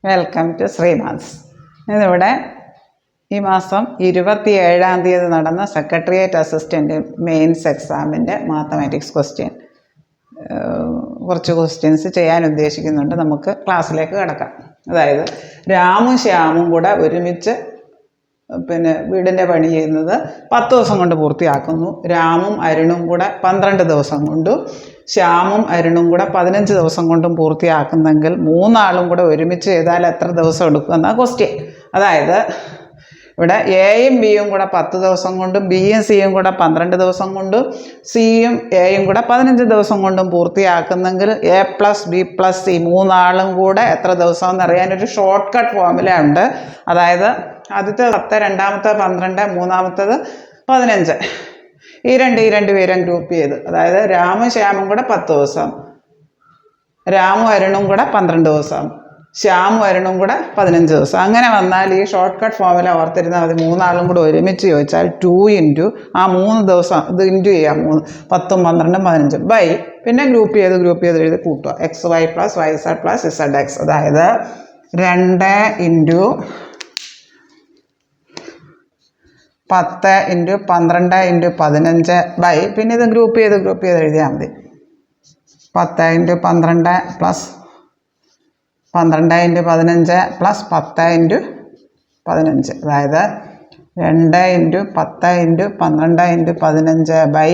Welcome to ശ്രീനാഥ്സ്. ഇന്നിവിടെ ഈ മാസം 27-ാം തീയതി നടന്ന സെക്രട്ടേറിയറ്റ് അസിസ്റ്റൻ്റ് മെയിൻസ് എക്സാമിൻ്റെ മാത്തമാറ്റിക്സ് കുറച്ച് ക്വസ്റ്റ്യൻസ് ചെയ്യാൻ ഉദ്ദേശിക്കുന്നുണ്ട്. നമുക്ക് ക്ലാസ്സിലേക്ക് കിടക്കാം. അതായത് രാമും ശ്യാമും കൂടെ ഒരുമിച്ച് വീടിൻ്റെ പണി ചെയ്യുന്നത് 10 ദിവസം കൊണ്ട് പൂർത്തിയാക്കുന്നു. രാമും അരുണും കൂടെ 12 ദിവസം കൊണ്ടും ശ്യാമും അരുണും കൂടെ 15 ദിവസം കൊണ്ടും പൂർത്തിയാക്കുന്നെങ്കിൽ മൂന്നാളും കൂടെ ഒരുമിച്ച് ചെയ്താൽ എത്ര ദിവസം എടുക്കുമെന്നാണ് ക്വസ്റ്റ്യൻ. അതായത് ഇവിടെ എയും ബിയും കൂടെ 10 ദിവസം കൊണ്ടും ബിയും സിയും കൂടെ 12 ദിവസം കൊണ്ടും സിയും എയും കൂടെ 15 ദിവസം കൊണ്ടും പൂർത്തിയാക്കുന്നെങ്കിൽ A plus B plus C മൂന്നാളും കൂടെ എത്ര ദിവസം എന്നറിയാനൊരു ഷോർട്ട് കട്ട് ഫോർമുല ഉണ്ട്. അതായത് ആദ്യത്തെ 10, രണ്ടാമത്തെ 12, മൂന്നാമത്തത് 15. ഈ രണ്ട് പേരും ഗ്രൂപ്പ് ചെയ്ത്, അതായത് രാമും ശ്യാമും കൂടെ 10 ദിവസം, രാമും അരുണും കൂടെ 12 ദിവസം, ശ്യാമും അരുണും കൂടെ 15 ദിവസം. അങ്ങനെ വന്നാൽ ഈ ഷോർട്ട് കട്ട് ഫോർമുല ഓർത്തിരുന്നാൽ മതി. മൂന്നാളും കൂടെ ഒരുമിച്ച് ചോദിച്ചാൽ 2 ഇൻറ്റു ആ 3 ദിവസം ഇത് ഇൻറ്റു ചെയ്യാം. 10, 12, 15 ബൈ പിന്നെ ഗ്രൂപ്പ് ചെയ്ത് എഴുതി കൂട്ടുക. X y plus y z plus z x. അതായത് 2 ഇൻറ്റു 10 ഇൻറ്റു 12 ഇൻറ്റു 15 ബൈ പിന്നെ ഇത് ഗ്രൂപ്പ് ചെയ്ത് എഴുതിയാൽ മതി. 10 into 12 plus 12 into 15 plus 10 into 15. അതായത് 2 into 10 into 12 into 15 by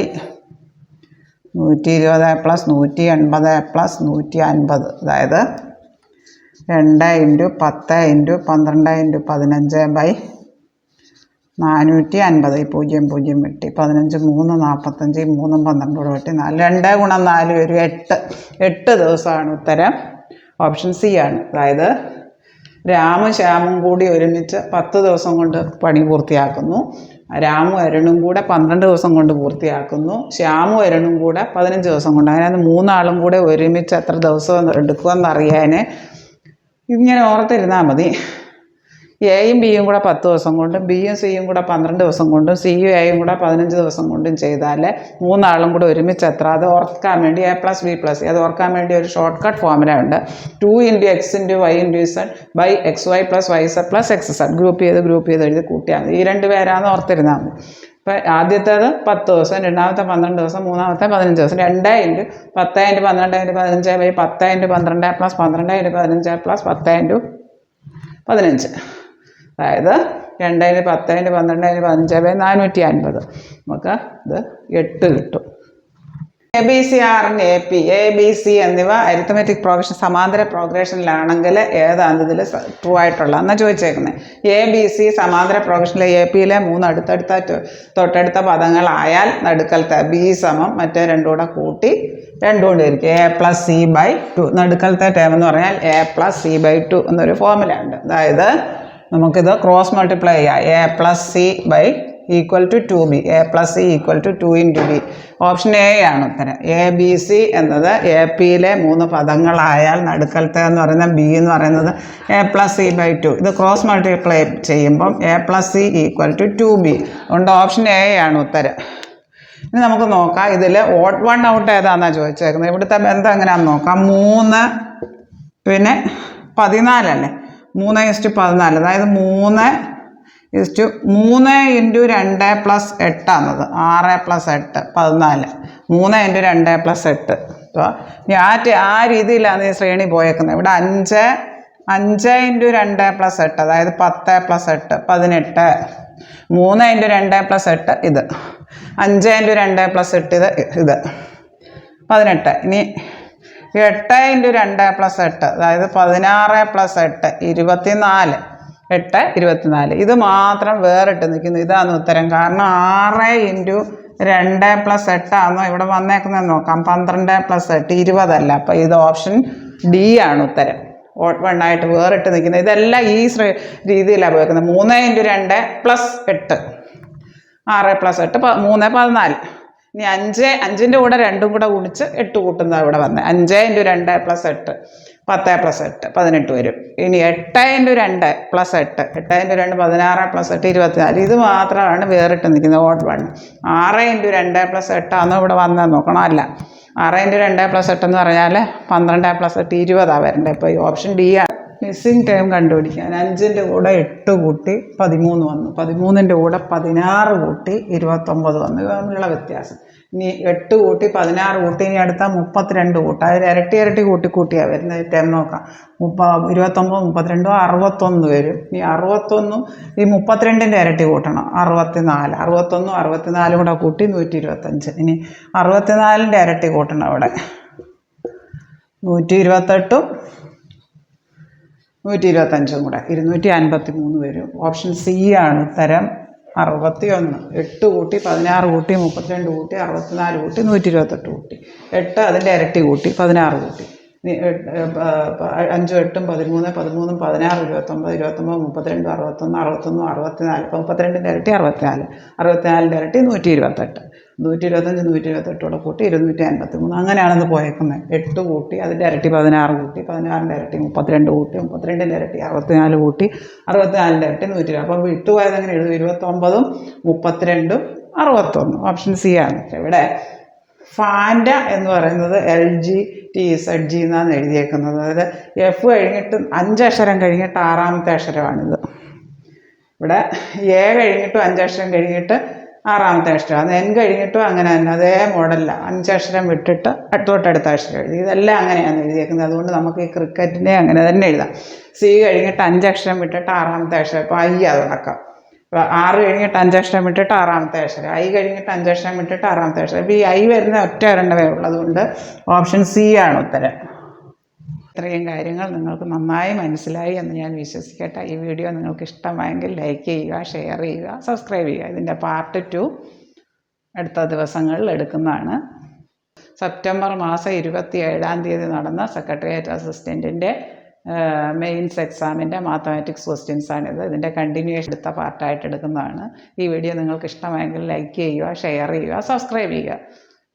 120 plus 180 plus 150. അതായത് 2 ഇൻറ്റു 10 ഇൻറ്റു 12 ഇൻറ്റു 15 ബൈ 450. 0 വെട്ടി 15 3 45 3 12 കൂടെ വെട്ടി 4. 2 ഗുണം 4 വരും 8 ദിവസമാണ് ഉത്തരം. ഓപ്ഷൻ സി ആണ്. അതായത് രാമും ശ്യാമും കൂടി ഒരുമിച്ച് 10 ദിവസം കൊണ്ട് പണി പൂർത്തിയാക്കുന്നു. രാമും അരുണും കൂടെ 12 ദിവസം കൊണ്ട് പൂർത്തിയാക്കുന്നു. ശ്യാമും അരുണും കൂടെ 15 ദിവസം കൊണ്ട്. അങ്ങനെ മൂന്നാളും കൂടെ ഒരുമിച്ച് എത്ര ദിവസം എടുക്കുമെന്നറിയാൻ ഇങ്ങനെ ഓർത്തിരുന്നാൽ മതി. എയും ബിയും കൂടെ 10 ദിവസം കൊണ്ടും ബിയും സിയും കൂടെ 12 ദിവസം കൊണ്ടും സിയും എയും കൂടെ 15 ദിവസം കൊണ്ടും ചെയ്താൽ മൂന്നാളും കൂടെ ഒരുമിച്ച് എത്ര, അത് ഓർക്കാൻ വേണ്ടി a plus B plus c, അത് ഓർക്കാൻ വേണ്ടി ഒരു ഷോർട്ട് കട്ട് ഫോർമുല ഉണ്ട്. 2 into x into y into z by x y plus y z plus x z. Group ചെയ്ത് എഴുതി കൂട്ടിയാൽ മതി. ഈ 2 പേരാന്ന് ഓർത്തിരുന്നാൽ മതി. ഇപ്പം ആദ്യത്തേത് 10 ദിവസം, രണ്ടാമത്തെ 12 ദിവസം, മൂന്നാമത്തെ 15 ദിവസം. 2 into 10 into 12 into 15 by 10 into 12 plus 12 into 15 plus 10 into 15. അതായത് 2 ഇൻറ്റു 10 ഇൻറ്റു 12 ഇൻറ്റു 15 ബൈ 450. നമുക്ക് ഇത് 8 കിട്ടും. ABC/R AP ABC എന്നിവ അരിത്തമെറ്റിക് പ്രോഗ്രഷൻ സമാന്തര പ്രോഗ്രഷനിലാണെങ്കിൽ ഏതാണ് ഇതിൽ ട്രൂ ആയിട്ടുള്ള എന്നാണ് ചോദിച്ചേക്കുന്നത്. ABC സമാന്തര പ്രോഗ്രഷനിലെ APയിലെ 3 തൊട്ടടുത്ത പദങ്ങളായാൽ നടുക്കലത്തെ B സമം മറ്റേ 2 കൂടെ കൂട്ടി 2 കൊണ്ട് ഇരിക്കും. A plus C by 2. നടുക്കലത്തെ ടേം എന്ന് പറഞ്ഞാൽ A പ്ലസ് സി ബൈ 2 എന്നൊരു ഫോർമുല ഉണ്ട്. അതായത് നമുക്കിത് ക്രോസ് മൾട്ടിപ്ലൈ ചെയ്യാം. A plus C by equal to 2B. A plus c equal to 2 into B. Option a ആണ് ഉത്തരം. ABC എന്നത് APയിലെ 3 പദങ്ങളായാൽ നടുക്കലത്തെ എന്ന് പറയുന്നത് B എന്ന് പറയുന്നത് A പ്ലസ് സി ബൈ 2. ഇത് ക്രോസ് മൾട്ടിപ്ലൈ ചെയ്യുമ്പം A plus c equal to 2B. അതുകൊണ്ട് ഓപ്ഷൻ എ ആണ് ഉത്തരം. ഇനി നമുക്ക് നോക്കാം ഇതിൽ ഓഡ് 1 ഔട്ട് ഏതാണെന്നാണ് ചോദിച്ചേക്കുന്നത്. ഇവിടുത്തെ ബന്ധം എങ്ങനെയാണെന്ന് നോക്കാം. 3 പിന്നെ 14 അല്ലേ, 3:14. അതായത് 3 ഇൻറ്റു 2 പ്ലസ് 8 ആണത്. 6 പ്ലസ് 8 14. 3 into 2 plus 8. അപ്പോൾ ആ രീതിയിലാണ് ഈ ശ്രേണി പോയേക്കുന്നത്. ഇവിടെ 5 ഇൻറ്റു 2 പ്ലസ് 8 അതായത് 10 പ്ലസ് 8 18. 3 ഇൻറ്റു 2 പ്ലസ് 8 ഇത്. 5 ഇൻറ്റു 2 പ്ലസ് 8 ഇത് 18. ഇനി 8 ഇൻറ്റു 2 പ്ലസ് 8 അതായത് 16 പ്ലസ് 8 24. 8 24. ഇത് മാത്രം വേറിട്ട് നിൽക്കുന്നു. ഇതാണ് ഉത്തരം. കാരണം 6 ഇൻറ്റു 2 പ്ലസ് 8 ആണോ ഇവിടെ വന്നേക്കുന്നത് നോക്കാം. 12 പ്ലസ് 8 20 അല്ല. അപ്പോൾ ഇത് ഓപ്ഷൻ ഡി ആണ് ഉത്തരം. ഓഡ് 1 ആയിട്ട് വേറിട്ട് നിൽക്കുന്നത്. ഇതെല്ലാം ഈ രീതിയിലാണ് പോയേക്കുന്നത്. 3 ഇൻറ്റു 2 പ്ലസ് 8 6 പ്ലസ് 8 3 14. ഇനി 5ൻ്റെ കൂടെ 2 കൂടെ ഗുണിച്ച് 8 കൂട്ടുന്നതാണ് ഇവിടെ വന്നത്. 5 ഇൻറ്റു 2 പ്ലസ് 8 10 പ്ലസ് 8 18 വരും. ഇനി 8 ഇൻറ്റു 2 പ്ലസ് 8 8 ഇൻറ്റു 2 16 പ്ലസ് 8 24. ഇത് മാത്രമാണ് വേറിട്ട് നിൽക്കുന്നത് ഓഡ് 1. 6 ഇൻറ്റു 2 പ്ലസ് 8 ആണോ ഇവിടെ വന്നത് നോക്കണം. അല്ല, 6 ഇൻറ്റു 2 പ്ലസ് 8 എന്ന് പറഞ്ഞാൽ 12 പ്ലസ് 8 20 വരണ്ടേ. ഇപ്പോൾ ഈ ഓപ്ഷൻ ഡി ആണ്. മിസ്സിങ് ടൈം കണ്ടുപിടിക്കാൻ 5ൻ്റെ കൂടെ 8 കൂട്ടി 13 വന്നു, 13ൻ്റെ കൂടെ 16 കൂട്ടി 29 വന്നു. ഇവ തമ്മിലുള്ള വ്യത്യാസം. ഇനി 8 കൂട്ടി 16 കൂട്ടി ഇനി അടുത്ത 32 കൂട്ടാം. അതിൽ ഇരട്ടി കൂട്ടിയാണ് വരുന്നത്. ടൈം നോക്കാം. 29 32 61 വരും. ഇനി 61 ഈ 32ൻ്റെ ഇരട്ടി കൂട്ടണം, 64. 61 64 കൂടെ കൂട്ടി 125. ഇനി 64ൻ്റെ ഇരട്ടി കൂട്ടണം അവിടെ, 128 125 കൂടെ 253 വരും. ഓപ്ഷൻ സി ആണ് ഉത്തരം 61. 8 കൂട്ടി 16 കൂട്ടി 32 കൂട്ടി 64 കൂട്ടി 128 കൂട്ടി 8 അതിൻ്റെ ഇരട്ടി കൂട്ടി 16 കൂട്ടി 5 8 13 13 16 29 29 32 61 61 64 32ൻ്റെ ഇരട്ടി 64, 64ൻ്റെ ഇരട്ടി 128, 125 128 കൂടെ കൂട്ടി 253. അങ്ങനെയാണെന്ന് പോയേക്കുന്നത്. 8 കൂട്ടി അതിൻ്റെ ഇരട്ടി 16 കൂട്ടി 16ൻ്റെ ഇരട്ടി 32 കൂട്ടി 32ൻ്റെ ഇരട്ടി 64 കൂട്ടി 64ൻ്റെ ഇരട്ടി 120. അപ്പം വിട്ടുപോയത് അങ്ങനെ എഴുതും. 29 32 61. ഓപ്ഷൻ സി ആണ്. ഇവിടെ ഫാൻഡ എന്ന് പറയുന്നത് LGTZG എന്നാണ് എഴുതിയേക്കുന്നത്. അതായത് എഫ് കഴിഞ്ഞിട്ട് 5 അക്ഷരം കഴിഞ്ഞിട്ട് 6ാമത്തെ അക്ഷരമാണിത്. ഇവിടെ എ കഴിഞ്ഞിട്ടും 5 അക്ഷരം കഴിഞ്ഞിട്ട് 6ാമത്തെ അക്ഷരം. എൻ കഴിഞ്ഞിട്ടും അങ്ങനെ തന്നെ അതേ മോഡലില്ല. 5 അക്ഷരം വിട്ടിട്ട് തൊട്ടടുത്ത അക്ഷരം എഴുതി. ഇതെല്ലാം അങ്ങനെയാണ് എഴുതിയേക്കുന്നത്. അതുകൊണ്ട് നമുക്ക് ഈ ക്രിക്കറ്റിനെ അങ്ങനെ തന്നെ എഴുതാം. സി കഴിഞ്ഞിട്ട് 5 അക്ഷരം വിട്ടിട്ട് 6ാമത്തെ അക്ഷരം. ഇപ്പോൾ ഐ അത് തുടക്കം. 6 കഴിഞ്ഞിട്ട് 5 അക്ഷരം വിട്ടിട്ട് 6ാമത്തെ അക്ഷരം. ഐ കഴിഞ്ഞിട്ട് 5 അക്ഷരം വിട്ടിട്ട് 6ാമത്തെ അക്ഷരം. ഇപ്പോൾ ഈ ഐ വരുന്ന ഒറ്റ ഒരെണ്ണമേ ഉള്ളതുകൊണ്ട് ഓപ്ഷൻ സി ആണ് ഉത്തരം. ഇത്രയും കാര്യങ്ങൾ നിങ്ങൾക്ക് നന്നായി മനസ്സിലായി എന്ന് ഞാൻ വിശ്വസിക്കട്ടെ. ഈ വീഡിയോ നിങ്ങൾക്ക് ഇഷ്ടമായെങ്കിൽ ലൈക്ക് ചെയ്യുക, ഷെയർ ചെയ്യുക, സബ്സ്ക്രൈബ് ചെയ്യുക. ഇതിൻ്റെ പാർട്ട് 2 അടുത്ത ദിവസങ്ങളിൽ എടുക്കുന്നതാണ്. സെപ്റ്റംബർ മാസം 27-ാം തീയതി നടന്ന സെക്രട്ടേറിയറ്റ് അസിസ്റ്റൻറ്റിൻ്റെ മെയിൻസ് എക്സാമിൻ്റെ മാത്തമാറ്റിക്സ് ക്വസ്റ്റ്യൻസാണിത്. ഇതിൻ്റെ കണ്ടിന്യൂഷൻ എടുത്ത പാർട്ടായിട്ട് എടുക്കുന്നതാണ്. ഈ വീഡിയോ നിങ്ങൾക്ക് ഇഷ്ടമായെങ്കിൽ ലൈക്ക് ചെയ്യുക, ഷെയർ ചെയ്യുക, സബ്സ്ക്രൈബ് ചെയ്യുക.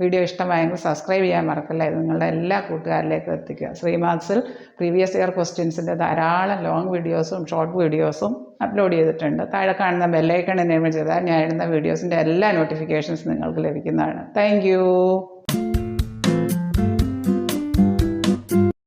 വീഡിയോ ഇഷ്ടമായെങ്കിൽ സബ്സ്ക്രൈബ് ചെയ്യാൻ മറക്കല്ല. ഇത് നിങ്ങളുടെ എല്ലാ കൂട്ടുകാരിലേക്കും എത്തിക്കുക. ശ്രീമാത്സിൽ പ്രീവിയസ് ഇയർ ക്വസ്റ്റ്യൻസിൻ്റെ ധാരാളം ലോങ് വീഡിയോസും ഷോർട്ട് വീഡിയോസും അപ്ലോഡ് ചെയ്തിട്ടുണ്ട്. താഴെ കാണുന്ന ബെല്ലൈക്കൺ എനേബിൾ ചെയ്താൽ ഞാൻ ഇടുന്ന വീഡിയോസിൻ്റെ എല്ലാ നോട്ടിഫിക്കേഷൻസ് നിങ്ങൾക്ക് ലഭിക്കുന്നതാണ്. താങ്ക്